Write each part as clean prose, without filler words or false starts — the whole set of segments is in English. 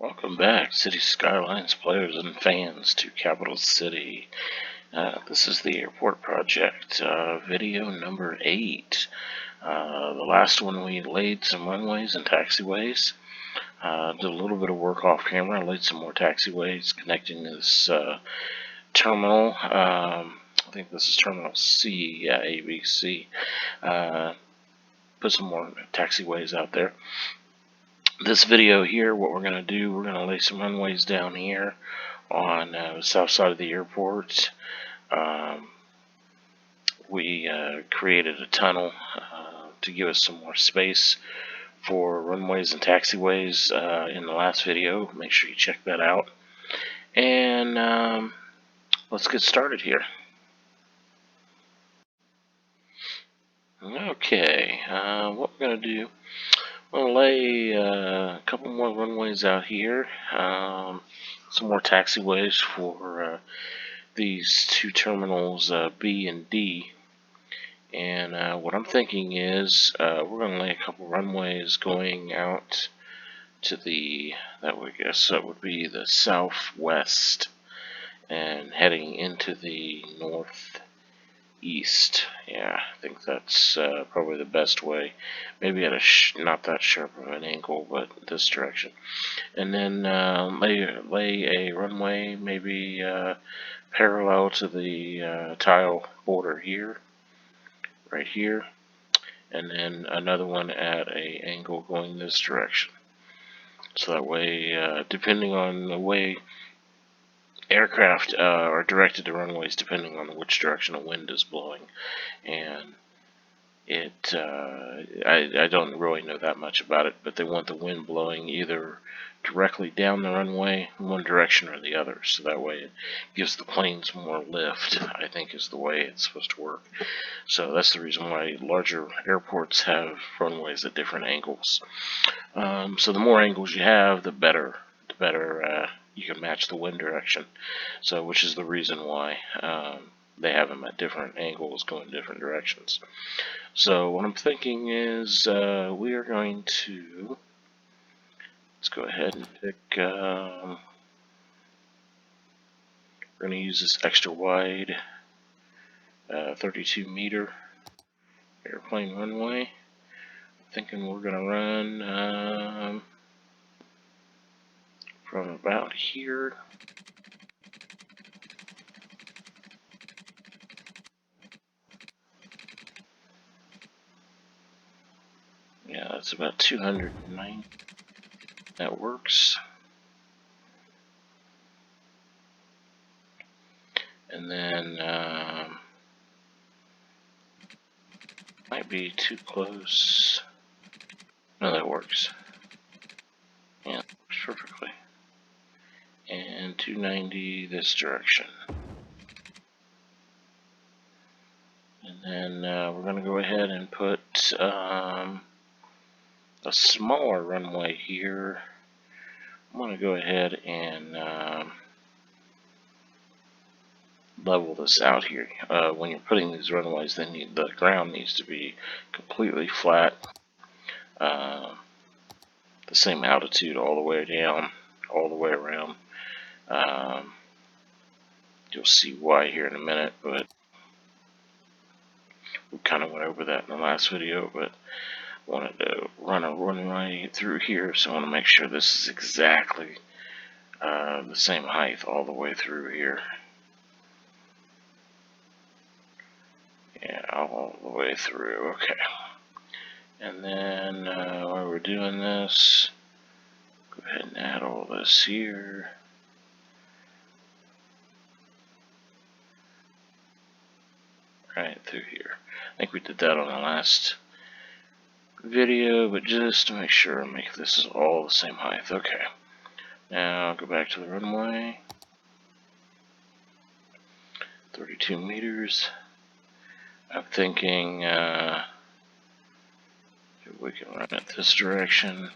Welcome back, City Skylines players and fans, to Capital City. This is the airport project, video number 8. The last one we laid some runways and taxiways. Did a little bit of work off camera, laid some more taxiways connecting this terminal. I think this is Terminal C, yeah, ABC. Put some more taxiways out there. This video here, what we're going to do, we're going to lay some runways down here on the south side of the airport. We created a tunnel to give us some more space for runways and taxiways in the last video. Make sure you check that out. And let's get started here. Okay, what we're going to do, we'll lay a couple more runways out here, some more taxiways for these two terminals, B and D. And what I'm thinking is we're going to lay a couple runways going out to the, that would be the southwest and heading into the northeast. Yeah, I think that's probably the best way. Maybe at a not that sharp of an angle, but this direction. And then lay a runway maybe parallel to the tile border here, right here, and then another one at a angle going this direction. So that way, depending on the way aircraft are directed to runways, depending on which direction the wind is blowing, and I don't really know that much about it, but they want the wind blowing either directly down the runway in one direction or the other, so that way it gives the planes more lift, I think is the way it's supposed to work. So that's the reason why larger airports have runways at different angles. So the more angles you have, the better you can match the wind direction. So which is the reason why they have them at different angles going different directions. So what I'm thinking is we are going to, let's go ahead and pick, we're going to use this extra wide 32 meter airplane runway. I'm thinking we're going to run from about here yeah, that's about 209. That works. And then might be too close. No, that works. Yeah, that works perfectly. And 290 this direction. And then we're going to go ahead and put a smaller runway here. I'm going to go ahead and level this out here. When you're putting these runways, the ground needs to be completely flat, the same altitude all the way down, all the way around. You'll see why here in a minute, but we kind of went over that in the last video, but I wanted to run a runway through here, so I want to make sure this is exactly the same height all the way through here. Yeah, all the way through, okay. And then while we're doing this, go ahead and add all this here. Right through here. I think we did that on the last video, but just to make sure I make this all the same height. Okay. Now go back to the runway. 32 meters. I'm thinking we can run it this direction.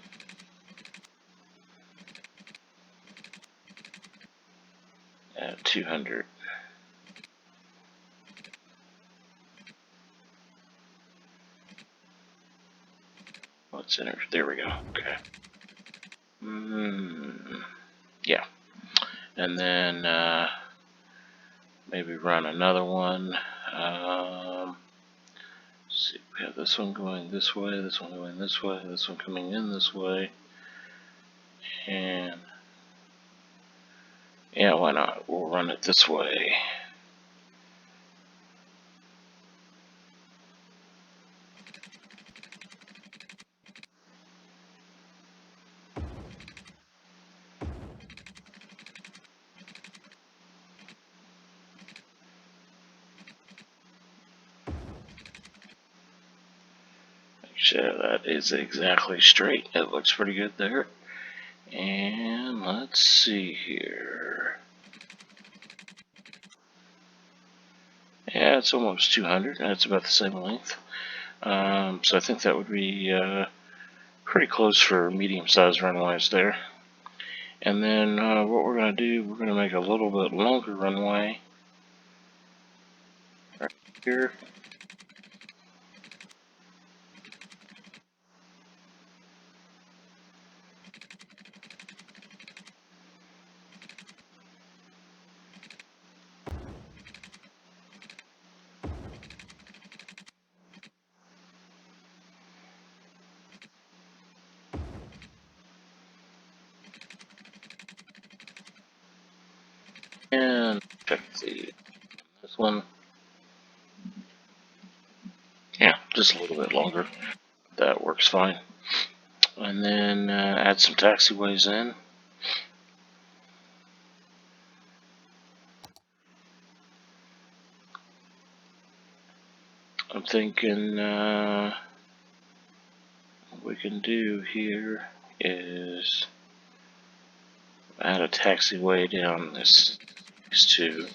At 200. Let's enter. There we go. Okay. Yeah. And then maybe run another one. Let's see, we have this one going this way, this one going this way, this one coming in this way. And yeah, why not? We'll run it this way. Make sure that is exactly straight. It looks pretty good there. And let's see here. Yeah, it's almost 200. That's about the same length. So I think that would be pretty close for medium-sized runways there. And then what we're going to do, we're going to make a little bit longer runway right here. And check this one. Yeah, just a little bit longer. That works fine. And then add some taxiways in. I'm thinking what we can do here is add a taxiway down these two.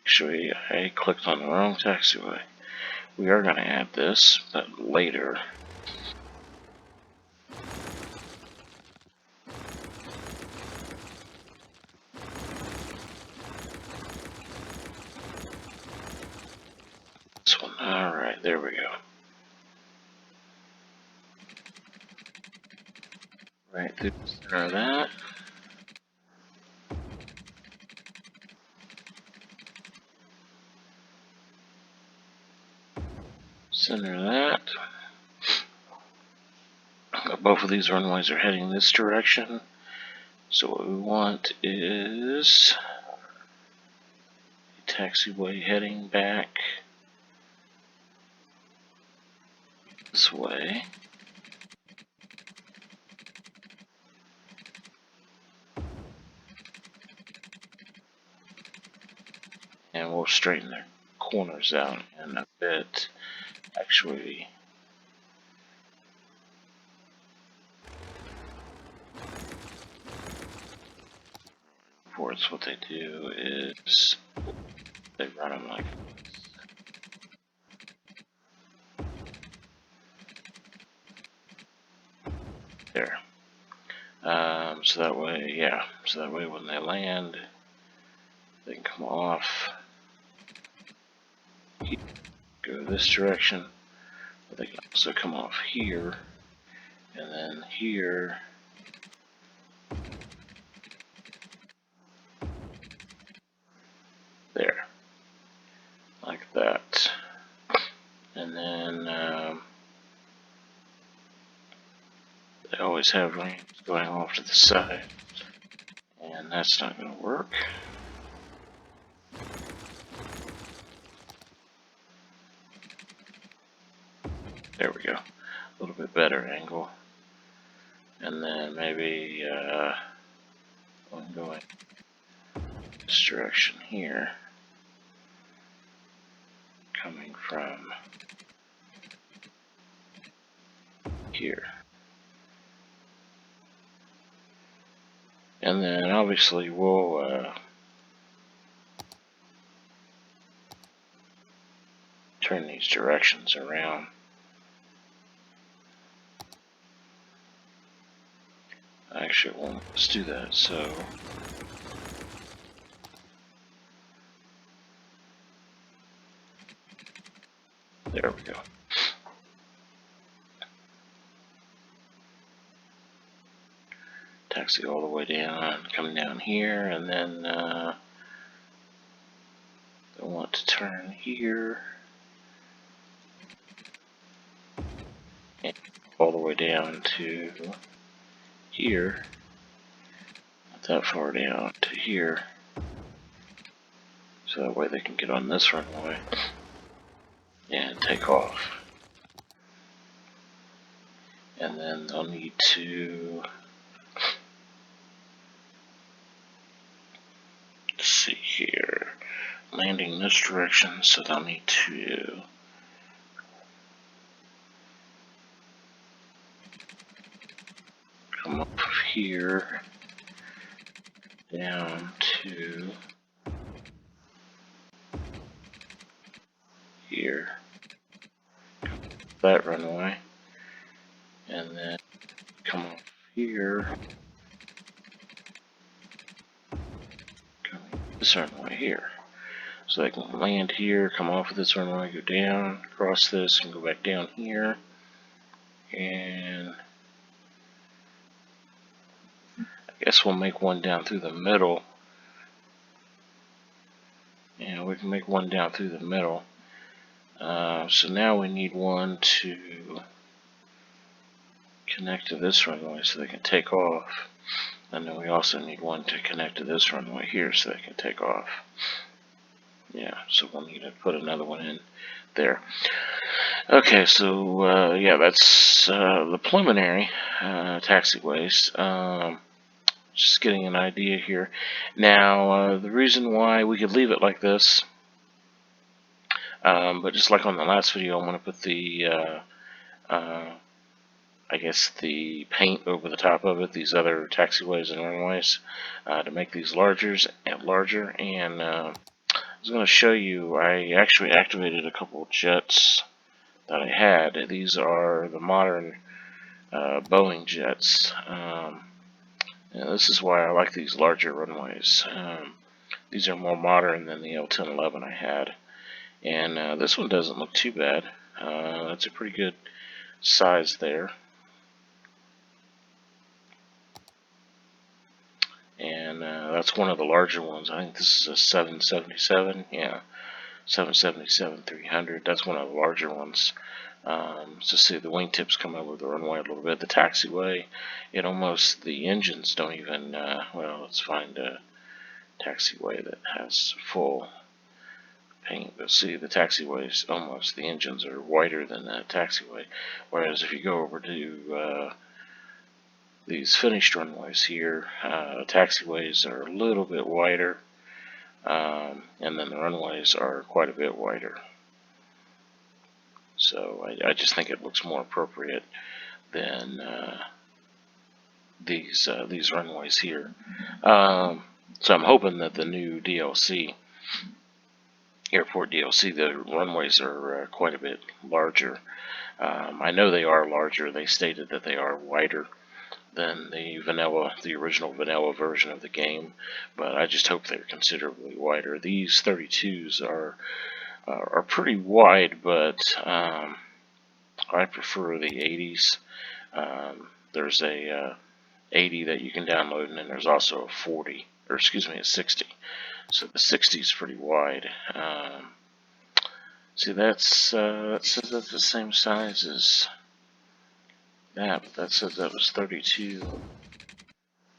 Actually, I clicked on the wrong taxiway. We are going to add this, but later. This one. Alright, there we go. Right through the center of that. Center of that. Both of these runways are heading this direction. So what we want is a taxiway heading back this way. And we'll straighten the corners out in a bit. Actually, what they do is they run them like there. So that way, yeah. So that way when they land, they can come off, go this direction, but they can also come off here, and then here. There. Like that. And then they always have ramps going off to the side. And that's not going to work. There we go. A little bit better angle. And then maybe one going this direction here. Coming from here. And then obviously we'll turn these directions around. Actually, it won't let us do that, so there we go. taxi all the way down, come down here, and then I want to turn here and all the way down to here, not that far down to here, so that way they can get on this runway and take off. And then they'll need to see here, landing this direction, so they'll need to come up here down to here, that runway, and then come up here, come this runway here. So they can land here, come off of this runway, go down, cross this, and go back down here. And I guess we'll make one down through the middle. Yeah, we can make one down through the middle. So now we need one to connect to this runway so they can take off. And then we also need one to connect to this runway here so they can take off. Yeah, so we'll need to put another one in there. Okay, so yeah, that's the preliminary taxiways. Just getting an idea here. Now, the reason why we could leave it like this, but just like on the last video, I'm going to put the, I guess, the paint over the top of it, these other taxiways and runways, to make these larger. And I was going to show you, I actually activated a couple jets that I had. These are the modern Boeing jets. And this is why I like these larger runways. These are more modern than the L-1011 I had. And this one doesn't look too bad. That's a pretty good size there. And that's one of the larger ones. I think this is a 777. Yeah, 777-300. That's one of the larger ones. So see the wingtips come over the runway a little bit. The taxiway, the engines don't even, well, let's find a taxiway that has full paint. But see, the taxiways, the engines are whiter than that taxiway. Whereas if you go over to these finished runways here, taxiways are a little bit whiter, and then the runways are quite a bit whiter. So I just think it looks more appropriate than these runways here. So I'm hoping that the new DLC, airport DLC, the runways are quite a bit larger. I know they are larger. They stated that they are wider than the original vanilla version of the game, but I just hope they're considerably wider. These 32s are pretty wide, but I prefer the 80s. There's a 80 that you can download, and then there's also a 40, or excuse me, a 60. So the 60 is pretty wide. See, that says that's the same size as that, but that says that was 32.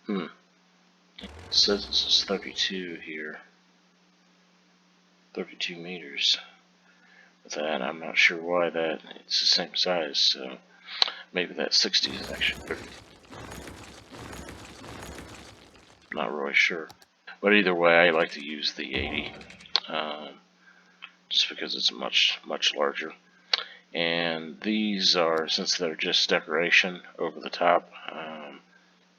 It says this is 32 here. 32 meters. With that, I'm not sure why it's the same size, so maybe that 60 is actually 30. I'm not really sure. But either way, I like to use the 80, just because it's much larger. And these are, since they're just decoration over the top,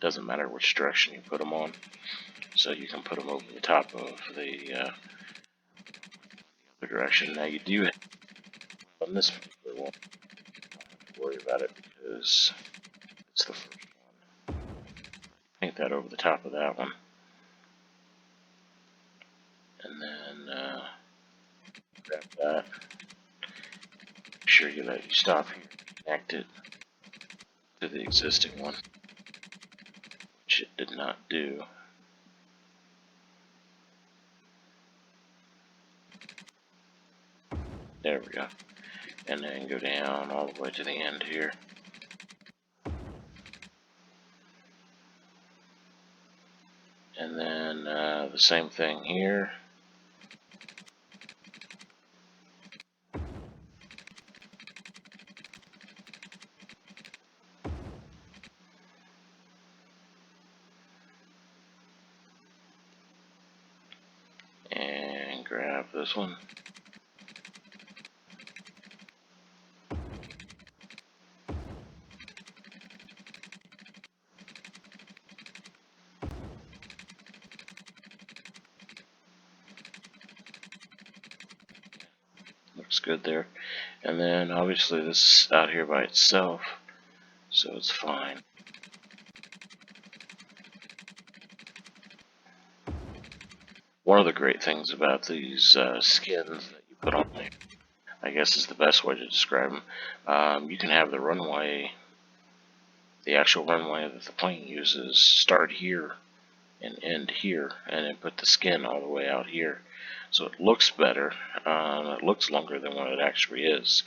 doesn't matter which direction you put them on. So you can put them over the top of the other direction. Now you do have, on this particular one, don't have to worry about it because it's the first one. Paint that over the top of that one. And then grab that. Make sure you stop here, connect it to the existing one, which it did not do. There we go. And then go down all the way to the end here. And then the same thing here. And grab this one. Looks good there. And then obviously this is out here by itself, so it's fine. One of the great things about these skins that you put on there, I guess is the best way to describe them. You can have the runway, the actual runway that the plane uses, start here and end here, and then put the skin all the way out here. So it looks better. It looks longer than what it actually is.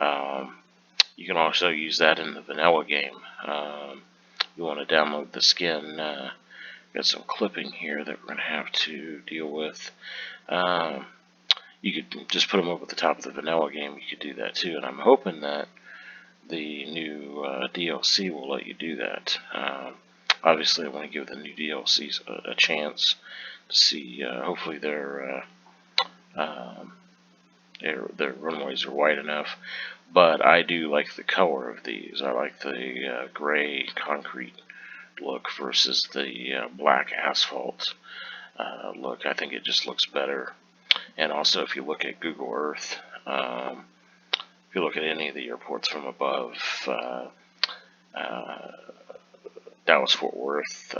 You can also use that in the vanilla game. You want to download the skin. Got some clipping here that we're going to have to deal with. You could just put them over the top of the vanilla game. You could do that too, and I'm hoping that the new DLC will let you do that. Obviously, I want to give the new DLCs a chance to see. Hopefully, their runways are wide enough. But I do like the color of these. I like the gray concrete look versus the black asphalt look. I think it just looks better. And also, if you look at Google Earth, if you look at any of the airports from above, Dallas Fort Worth,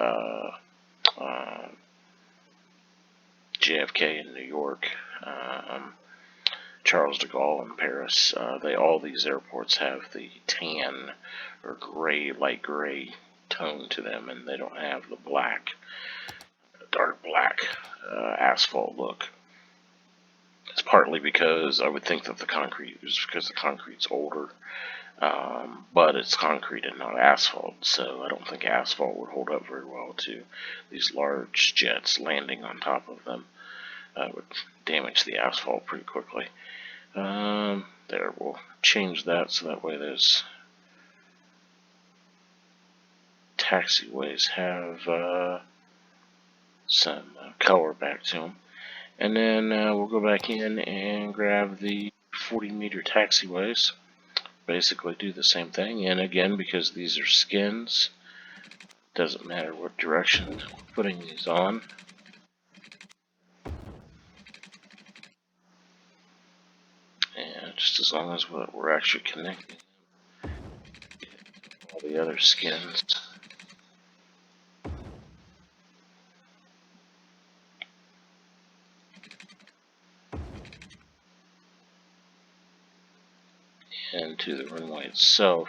JFK in New York, Charles de Gaulle in Paris, all these airports have the tan or gray, light gray tone to them, and they don't have the black, dark black asphalt look. It's partly because I would think that the concrete is because the concrete's older, but it's concrete and not asphalt, so I don't think asphalt would hold up very well to these large jets landing on top of them. Would damage the asphalt pretty quickly. There, we'll change that so that way there's taxiways have some color back to them. And then we'll go back in and grab the 40-meter taxiways. Basically do the same thing, and again, because these are skins, doesn't matter what direction we're putting these on. And just as long as we're actually connecting all the other skins. And to the runway itself.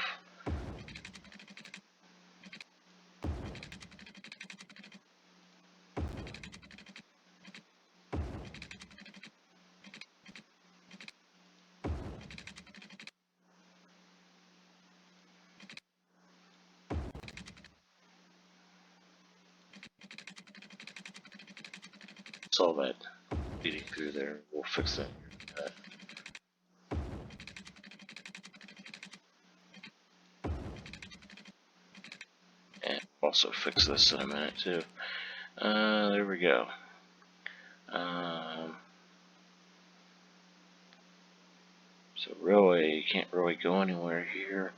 All that feeding through there, we'll fix that. And also fix this in a minute too. There we go. So really, you can't really go anywhere here.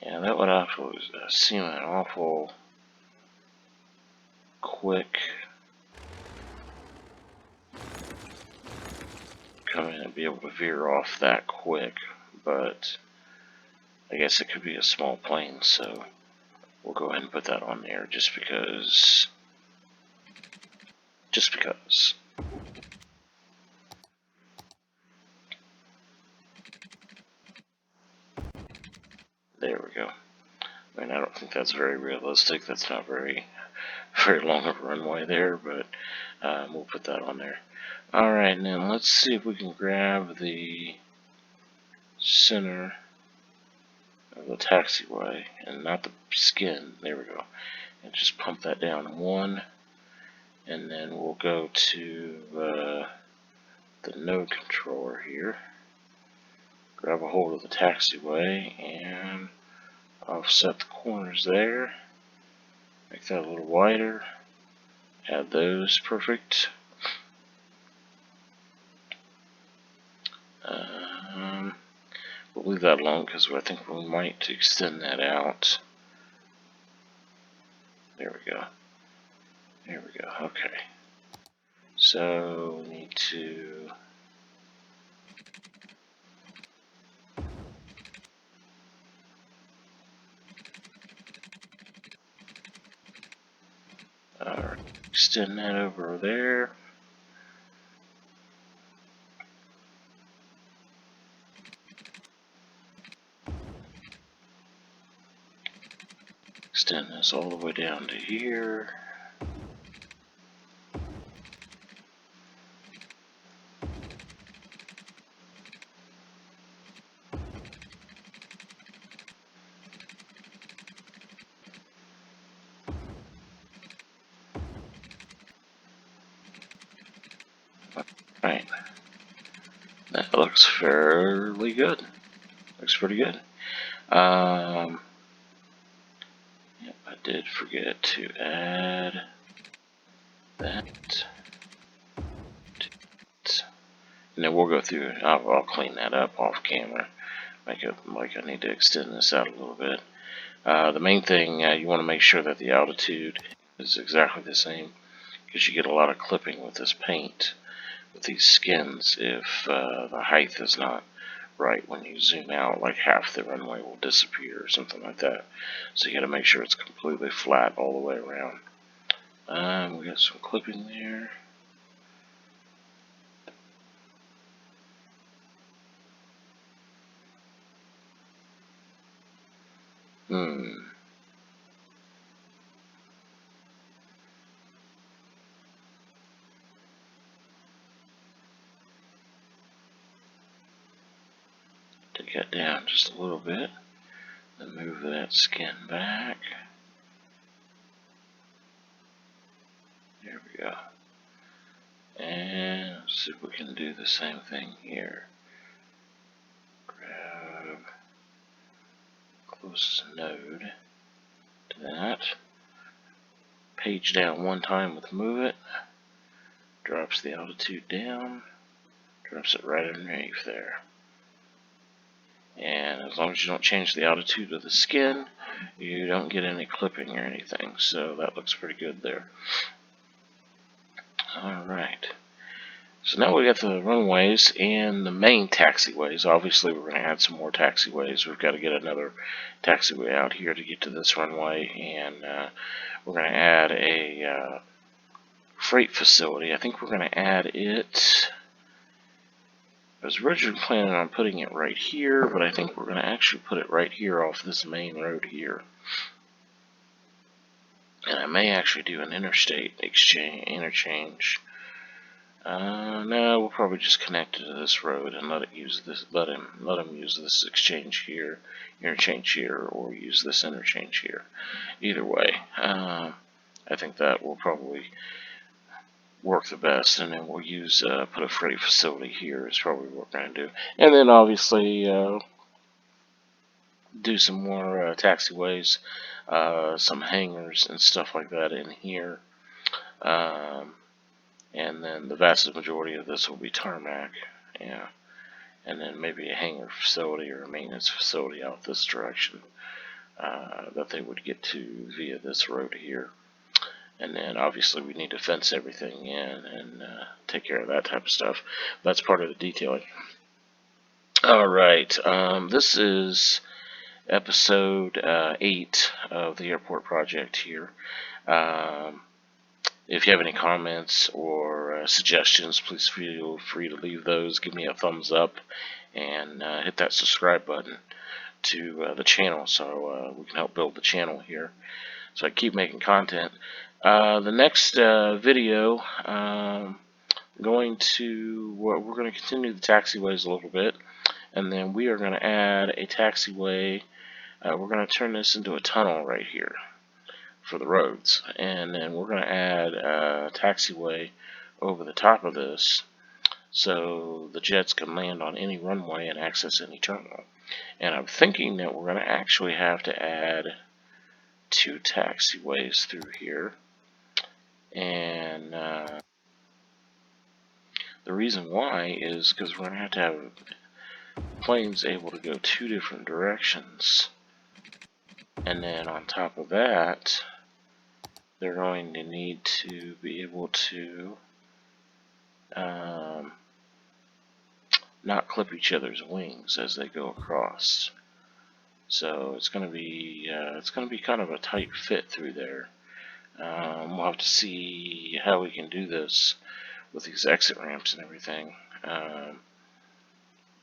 Yeah, that would actually seem an awful quick come in and be able to veer off that quick, but I guess it could be a small plane, so we'll go ahead and put that on there just because. There we go. I mean, I don't think that's very realistic. That's not very long of a runway there, but we'll put that on there. Alright, now let's see if we can grab the center of the taxiway, and not the skin. There we go. And just pump that down one, and then we'll go to the node controller here. Grab a hold of the taxiway and offset the corners there. Make that a little wider. Add those. Perfect. We'll leave that alone because I think we might extend that out. There we go. There we go. Okay. So we need to extend that over there. Extend this all the way down to here. Right. That looks fairly good. Looks pretty good. Yep, I did forget to add that. And then we'll go through, I'll clean that up off camera. Make it like I need to extend this out a little bit. The main thing, you want to make sure that the altitude is exactly the same, because you get a lot of clipping with this paint, with these skins, if the height is not right. When you zoom out, like half the runway will disappear or something like that. So you got to make sure it's completely flat all the way around. We got some clipping there. Take that down just a little bit. Then move that skin back. There we go. And let's see if we can do the same thing here. Grab closest node to that. Page down one time with move it. Drops the altitude down. Drops it right underneath there. And as long as you don't change the altitude of the skin, you don't get any clipping or anything. So that looks pretty good there. Alright. So now we got the runways and the main taxiways. Obviously we're going to add some more taxiways. We've got to get another taxiway out here to get to this runway. And we're going to add a freight facility. I think we're going to add it... I was originally planning on putting it right here, but I think we're going to actually put it right here off this main road here. And I may actually do an interstate interchange. No, we'll probably just connect it to this road and let it use this. Let him use this interchange here, or use this interchange here. Either way, I think that will probably work the best, and then we'll use put a freight facility here is probably what we're going to do, and then obviously do some more taxiways, some hangars and stuff like that in here, and then the vast majority of this will be tarmac, yeah, and then maybe a hangar facility or a maintenance facility out this direction that they would get to via this road here. And then obviously we need to fence everything in and take care of that type of stuff. That's part of the detailing. Alright, this is episode 8 of the airport project here. If you have any comments or suggestions, please feel free to leave those. Give me a thumbs up and hit that subscribe button. to the channel, so we can help build the channel here. So I keep making content. The next video, we're going to continue the taxiways a little bit, and then we are going to add a taxiway. We're going to turn this into a tunnel right here for the roads, and then we're going to add a taxiway over the top of this so the jets can land on any runway and access any terminal. And I'm thinking that we're going to actually have to add 2 taxiways through here, and the reason why is because we're going to have planes able to go 2 different directions, and then on top of that they're going to need to be able to not clip each other's wings as they go across. So it's going to be kind of a tight fit through there. We'll have to see how we can do this with these exit ramps and everything.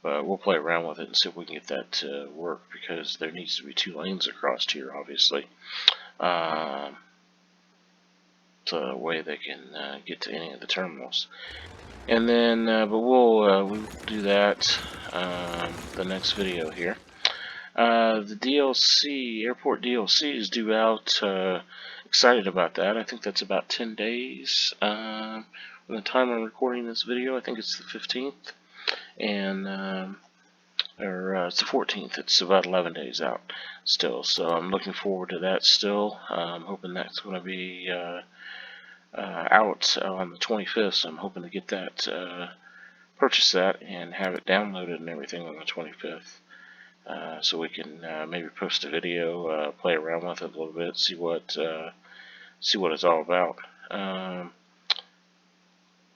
But we'll play around with it and see if we can get that to work, because there needs to be 2 lanes across here, obviously. So that way they can get to any of the terminals. And then, but we'll do that the next video here. The DLC, airport DLC is due out. Excited about that. I think that's about 10 days. From the time I'm recording this video, I think it's the 15th. And, it's the 14th. It's about 11 days out still. So I'm looking forward to that still. I'm hoping that's going to be out on the 25th. So I'm hoping to get that, purchase that and have it downloaded and everything on the 25th. So we can maybe post a video, play around with it a little bit, see what it's all about.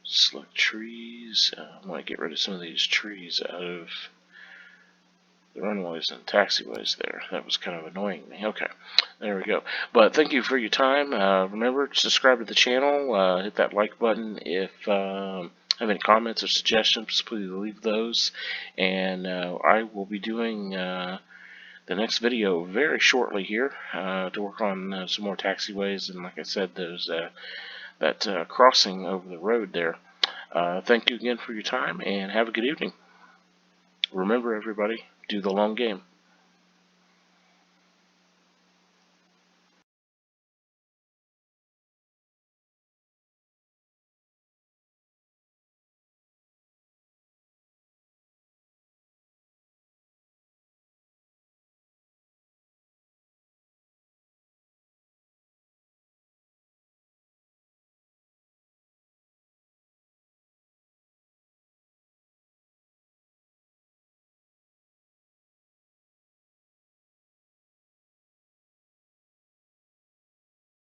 Select trees. I want to get rid of some of these trees out of the runways and taxiways there. That was kind of annoying me. Okay, there we go. But thank you for your time. Remember to subscribe to the channel. Hit that like button. If have any comments or suggestions, please leave those. And I will be doing the next video very shortly here to work on some more taxiways, and like I said, there's that crossing over the road there. Thank you again for your time, and have a good evening. Remember, everybody, do the long game.